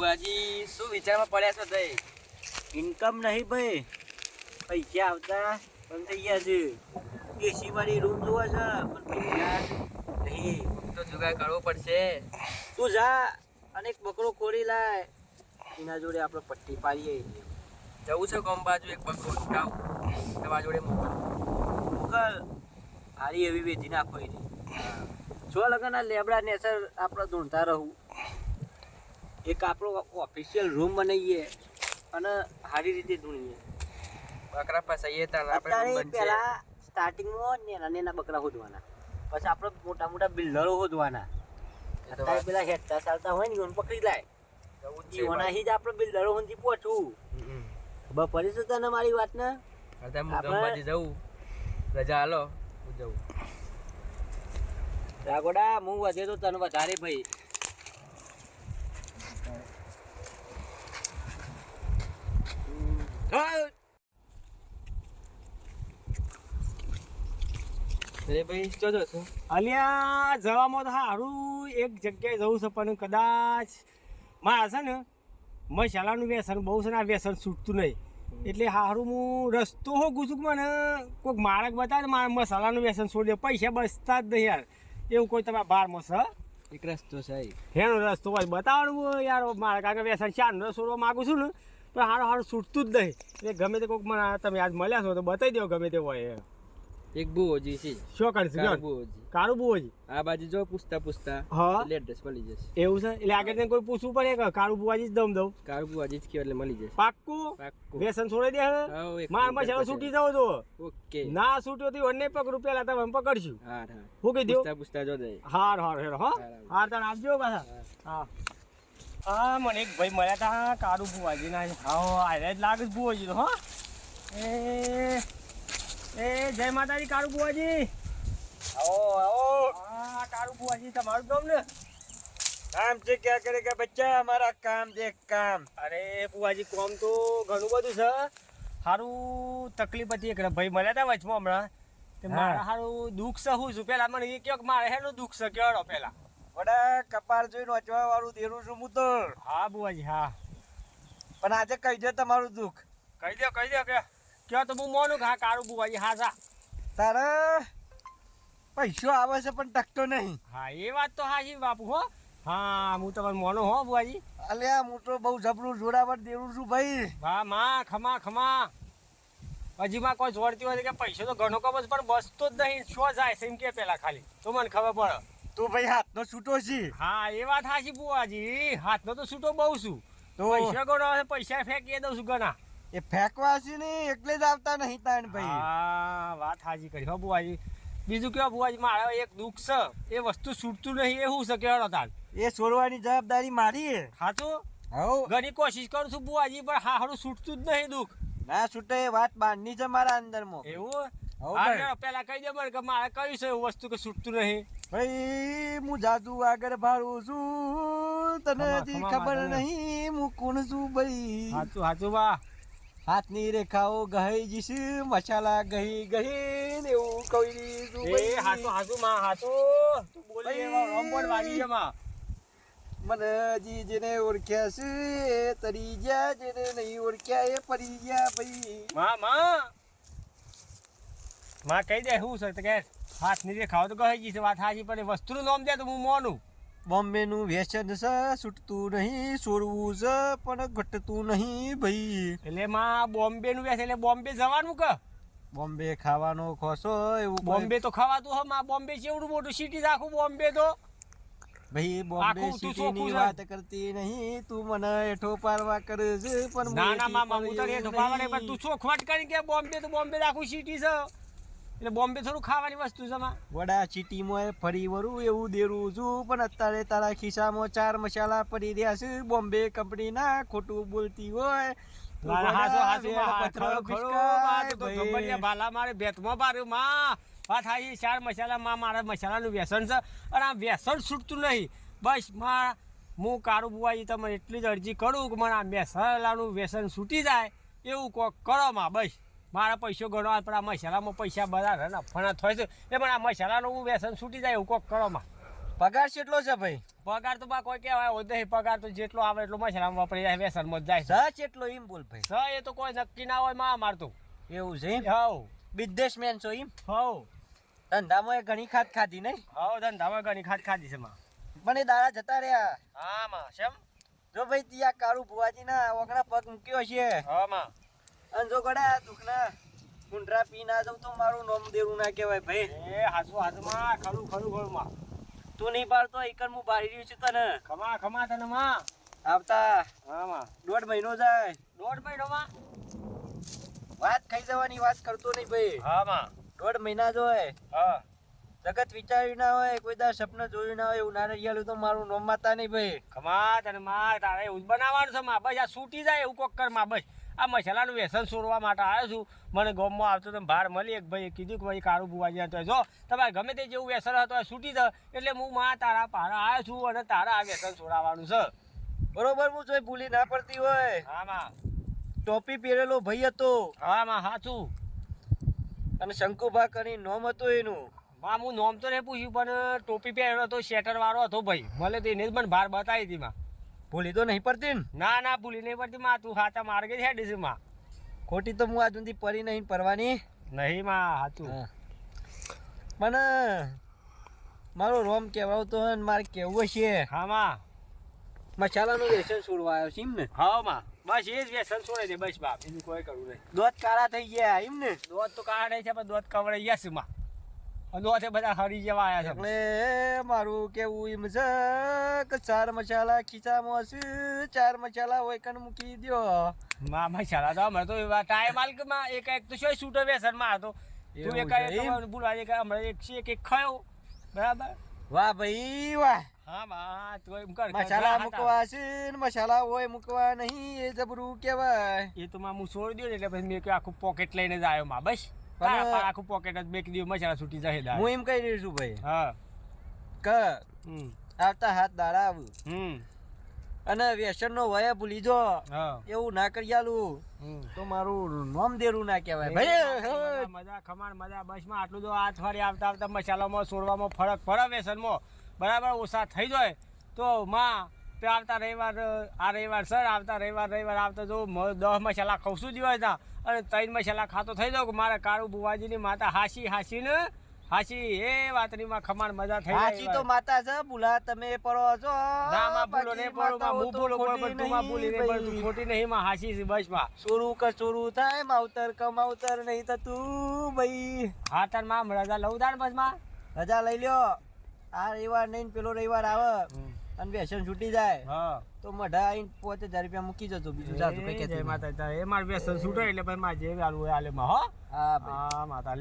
બુઆજી શું વિચારમાં પડ્યા છો તઈ? ઇન્કમ નહીં ભાઈ, પૈસા આવતા બંધ થઈ ગયા છે. એસી વાળી રૂમ જોવા છે પણ પૈસા નહીં. તો જુગાડ કરવો પડશે. તું જા અને એક બકરો ખોરી લાય, એના જોડે આપણે પટ્ટી પાડીએ. જવું છે ગામ બાજુ, એક બકરો ઉઠાવ તમારા જોડે મોકલ. હારી એવી વેચી નાખો એની. જો લગન આ લેબડા નેસર આપણે ધૂણતા રહું. એક આપણો ઓફિશિયલ રૂમ બનાવીએ અને સારી રીતે ધૂણીએ. બકરા ફસાઈએ તાર અત્યારે આપણે પહેલા સ્ટાર્ટિંગમાં નાના બકરા શોધવાના, પછી આપણે મોટા મોટા બિલ્ડરો શોધવાના. અત્યારે પેલા હેઠતા ચાલતા હોય ને એને પકડી લાય. જીવનાથી જ આપણે બિલ્ડરો સુધી પહોંચવું. ખબર પડી છે તને મારી વાત ને? આપણે જવું, રજા હાલો હું જવું. રાગોડા હું વધે તો તને વધારે ભાઈ. અરે ભાઈ શું જો છો? અલ્યા જવામાં તો સારું એક જગ્યાએ જવું છે પણ કદાચ મારે છે ને મસાલાનું વ્યસન બહુ છે ને, આ વ્યસન છૂટતું નહીં. એટલે સારું હું રસ્તો હો ગુસુક મને કોઈક માળક બતાવે મારે મસાલાનું વ્યસન છોડી દે. પૈસા બચતા જ નહીં યાર, એવું કોઈ તમારા બારમાં છે? એક રસ્તો છે એનો રસ્તો હોય બતાવવાનું યાર. મારે કારણ કે વ્યસન ચાંદનો છોડવા માગું છું ને પણ સારું સારું છૂટતું જ નહીં. એટલે ગમે તે કોઈક મને તમે આજ મળ્યા છો તો બતાવી દો ગમે તે હોય. એક બુઓજી છે. શું કરશે? કારું બુઓજી આ બાજુ જો પૂછતા પૂછતા હા એટલે એડ્રેસ મળી જશે. એવું છે? એટલે આગળ કોઈ પૂછવું પડે કે કારું બુઆજી જ દમ દઉં? કારું બુઆજી જ કયો એટલે મળી જશે. પાક્કું? પાક્કું. વ્યસન છોડી દે હવે. હા, એક માર મસાલો છૂટી જાવ તો ઓકે. ના છૂટ્યો તો વનને પકડું પેલા તમે પકડશું. હા હા હું કહી દઉં? પૂછતા પૂછતા જો જાય. હાર હાર હેરો હા હાર તને આપજો પાછા. હા હા મને એક ભાઈ મળ્યા હતા કારું બુઆજી ના. હા આરે જ લાગે બુઆજી તો. હા એ જય માતાજી કારું બુઆજી. આવો આવો. હા કારું બુઆજી તમારું ગામ ને? काम से क्या करेगा बच्चा, हमारा काम देख काम. અરે બુઆજી કોમ તો ઘણું બધું છે. સારું તકલીફ હતી એક ભાઈ મળ્યા હતા વચમાં હમણાં. તે મારા સારું દુઃખ છે. હું છું પેલા મને એ કહો કે મારે હેનું દુઃખ છે કેવડો પેલા? વડા કપાળ જોઈને વાંચવા વાળું દેરું છું હું તો. હા બુઆજી હા. પણ આજે કહી દે તમારું દુઃખ. કહી દો કે કયો તો હું મોનું કે હા કારું બુઆજી હા સા. તારા પૈસો આવે છે પણ ટકતો નહીં. હા એ વાત તો હાજી બાપુ હો. હા હું તમારું મોનો હો બુઆજી. અલ્યા હું તો બહુ જબરું જોડાવટ દેરું છું ભાઈ. વાહ માં ખમા ખમા. હજી માં કોઈ જોડતી હોય કે પૈસો તો ઘણો કમ પણ બસતો જ નહીં. શું જાય છે એમ કે પેલા ખાલી તો મને ખબર પડે. તું ભાઈ હાથનો છૂટો છે. હા એ વાત હાચી બુઆજી, હાથનો તો છૂટો બહુ છું. તો પૈસા ગણો પૈસા ફેંકી દઉં છું ઘણા. એ ફેંકવા છે ને એટલે જ આવતા નહીં તાણ ભાઈ. હા વાત હાજી કરી હો બુઆજી. બીજું કેવા બુઆજી મારે એક દુઃખ છે, એ વસ્તુ છૂટતું નહીં. એ શું છે કેવડો તાન? એ છોડવાની જવાબદારી મારી. સાચું હવ ઘણી કોશિશ કરું છું બુઆજી પણ હારું છૂટતું જ નહીં દુઃખ. ના છૂટે એ વાત બાંધની છે મારા અંદરમાં. એવું? ભાઈ. હા પેલા કહી દે મને કે મારે કયું છે એવું વસ્તુ કે છૂટતું નહીં. ભાઈ હું જાદુ આગળ ભાડું છું, તને હજી ખબર નહીં હું કોણ છું ભાઈ. સાચું સાચું બા. હાથની રેખાઓ ગહી જશે, મસાલા ગહી ગહી ને એવું કહી છું એ ભાઈ. હાચું હાચું માં હાચું. તું બોલી ભાઈ. એવા રોમબોલ વાગી છે માં. મને હજી જેને ઓળખ્યા છે એ તરી ગયા, જેને નહીં ઓળખ્યા એ પડી ગયા ભાઈ. માં કહી દે શું છે કે હાથ ની રેખાઓ તો કહી જશે વાત હાજી પણ વસ્તુનું નામ દે તો હું મોનું. બોમ્બે નું વ્યસન છે, છૂટતું નહીં, છોડવું છે પણ ઘટતું નહીં ભાઈ. એટલે માં બોમ્બે નું વેચ એટલે બોમ્બે જવાનું કે? બોમ્બે ખાવાનો ખોસો એવું બોમ્બે તો ખવાતું હો માં. બોમ્બે કેવડું મોટું સિટી આખું બોમ્બે તો. ભાઈ બોમ્બે આખું તું સિટી ચોખ્ખું ની છે. વાત કરતી નહીં, તું મને હેઠો પારવા કરે છે પણ ના હું ના એથી માં હું તો પણ રેઠો એવું પાવા નહીં નહીં. પણ તું ચોખવટ કરી કે બોમ્બે તો બોમ્બે આખું સિટી છે એટલે બોમ્બે થોડું ખાવાની વસ્તુ છે માં. વડા સિટીમાં ફરી વરું એવું દેરું છું પણ અત્યારે તારા ખિસ્સામાં 4 મસાલા પડી રહ્યા છે. બોમ્બે કંપની ના ખોટું બોલતી હોય તો ભાલા મારે ભેતમાં પાડ્યું માં. વાત હાઈ 4 મસાલા માં મારા મસાલાનું વ્યસન છે અને આ વ્યસન છૂટતું નહીં. બસ માં હું કારું બુઆજી તમને એટલી જ અરજી કરું કે મને આ મસાલાનું વ્યસન છૂટી જાય એવું કોક કરો માં. બસ મારા પૈસો ગણવા પણ આ મસાલામાં પૈસા બધા ને ફણા થાય છે એ પણ આ મસાલાનું વ્યસન છૂટી જાય એવું કોક કરો માં. પગાર કેટલો છે ભાઈ? પગાર તો બા કોઈ કહેવાય હોય નહીં, પગાર તો જેટલો આવે એટલો મસાલામાં વપરાઈ જાય, વ્યસનમાં જ જાય સહ કેટલો એમ બોલ ભાઈ. એ તો કોઈ નક્કી ના હોય માં મારતું. એવું છે એમ? હવ બિઝનેસમેન છો એમ? હવ ધંધામાં ઘણી ખાત ખાધી નહીં? હવ ધંધામાં ઘણી ખાધી છે માં. મને દાડા જતા રહ્યા. હા માં શેમ? જો ભાઈ ત્યાં કાળુ ભુવાજી ના ઓગણા પગ મૂક્યો છે. હા માં. અને જો ગડા દુખના ગુંડરા પી ના દઉં તો મારું નામ દેવું ના કહેવાય ભાઈ. એ હાસુ માં ખરું માં. તું નહીં પાડતો એકર હું બાળી રહ્યું છું તને. ખમા તને માં. આવતા હા માં. 1.5 મહિનો જાય. 1.5 મહિનો માં? વાત ખાઈ જવાની વાત કરતો નહીં ભાઈ. હા માં. 1.5 મહિના જોય. હા. જગત વિચાર્યું ના હોય, કોઈ દા સપના જોયું ના હોય, એવું ના રહ્યાલું તો મારું નામ માતા નહીં ભાઈ. ખમા તને માં, તારે એવું જ બનાવવાનું છે માં. બસ આ છૂટી જાય એવું કોક કર માં. બસ આ મસાલાનું વ્યસન છોડવા માટે આવ્યો છું. મને ગામમાં આવતો તો બહાર મળી એક ભાઈ કીધું કે ભાઈ કાળું ભુવાજી હતો, જો તમારે ગમે તે જેવું વ્યસન હતો છૂટી જાય એટલે હું માં તારા પારા આવ્યો છું અને તારા આ વ્યસન છોડાવવાનું છે. બરોબર, હું જોઈ ભૂલી ના પડતી હોય. હા માં. ટોપી પહેરેલો ભાઈ હતો. હા માં સાચું. અને શંકુભા કરી નોમ હતું એનું. માં હું નોમ તો નહીં પૂછ્યું પણ ટોપી પહેરેલો હતો, શેટર વાળો હતો ભાઈ. મને તો એને જ મને બહાર બતાવી હતી માં. ભૂલી તો નહીં પડતી ને? ના ભૂલી નહીં પડતી માં. તું સાચા માર્ગે જ હેડી છે માં. ખોટી તો હું આજ સુધી પડી નહીં પરવાની નહીં માં સાચું. મને મારો રોમ કહેવાતો હોય ને મારે કેવું છે. હા માં. મસાલાનું વ્યસન છોડવા આવ્યો છે એમ ને? હા માં. બસ એ જ વ્યસન છોડે દે બસ બાપ, બીજું કોઈ કરવું નહીં. દોત કાળા થઈ ગયા એમ ને? દોધ તો કાઢે છે પણ દોધ કવડાઈ ગયા છે માં. દોધે બધા હરી જેવા આવ્યા છે. એટલે મારું કેવું એમ છે કે 4 મસાલા ખીચામાં છે, 4 મસાલા હોય કન મૂકી દ્યો. માં મસાલા તો અમે તો એવા ટાઈમ માલકમાં એક તો શું છૂટો વ્યસન માં હતો. તું એક ભૂલવા હમણાં એક ખાયો બરાબર. વાહ ભાઈ વાહ. હા માં તો એમ કર. મસાલા મૂકવા છે ને મસાલા હોય મૂકવા નહીં, એ જબરું કહેવાય. એ તો માં હું છોડી દઉં ને એટલે પછી મેં આખું પોકેટ લઈને જ આવ્યો માં. બસ આખું પોકેટ જ બેકી દીધું, મસાલા છૂટી જાય. હું એમ કહી રહ્યો છું ભાઈ. હા કે આવતા હાથ દાડા આવું અને વ્યસન નો વયા ભૂલી જો એવું ના કરી આલું તો મારું નામ દેરું ના કહેવાય ભાઈ. મજા ખમાણ મજા. બસ માં આટલું જો અઠવાડિયે આવતા મસાલામાં છોડવામાં ફરક પડે વ્યસનમાં બરાબર ઓછા થઈ જાય તો માં આવતા રવિવાર સર આવતા રવિવાર આવતા જો 10 મસાલા ખવશું જ હોય ત્યાં અને 3 મસાલા ખાતો થઈ જાવ કે મારે કાળુ ભુવાજીની માતા હાસી એ વાતની માં ખમાણ મજા થઈ જાય. હાસી તો માતા છે, ભૂલા તમે પડો છો. ના માં ભૂલો નહીં પડો માં, હું ભૂલો પણ તું માં ભૂલી નહીં પડતું, ખોટી નહીં માં, હાસી છે બસ માં. ચોરું કે ચોરું થાય, માવતર કમાવતર નહીં થતું ભાઈ. હા તાર માં રજા લઉં તાર બસ માં. રજા લઈ લ્યો. આ રવિવાર નહીં પેલો રવિવાર આવે અને વ્યસન છૂટી જાય હા તો મઢા આવીને 5000 રૂપિયા મૂકી જતો. બીજું જાતું કઈ જય માતા. એ મારે વ્યસન છૂટે એટલે ભાઈ માં જે આલુ હોય આલે માં. હો હા ભાઈ. હા માતા.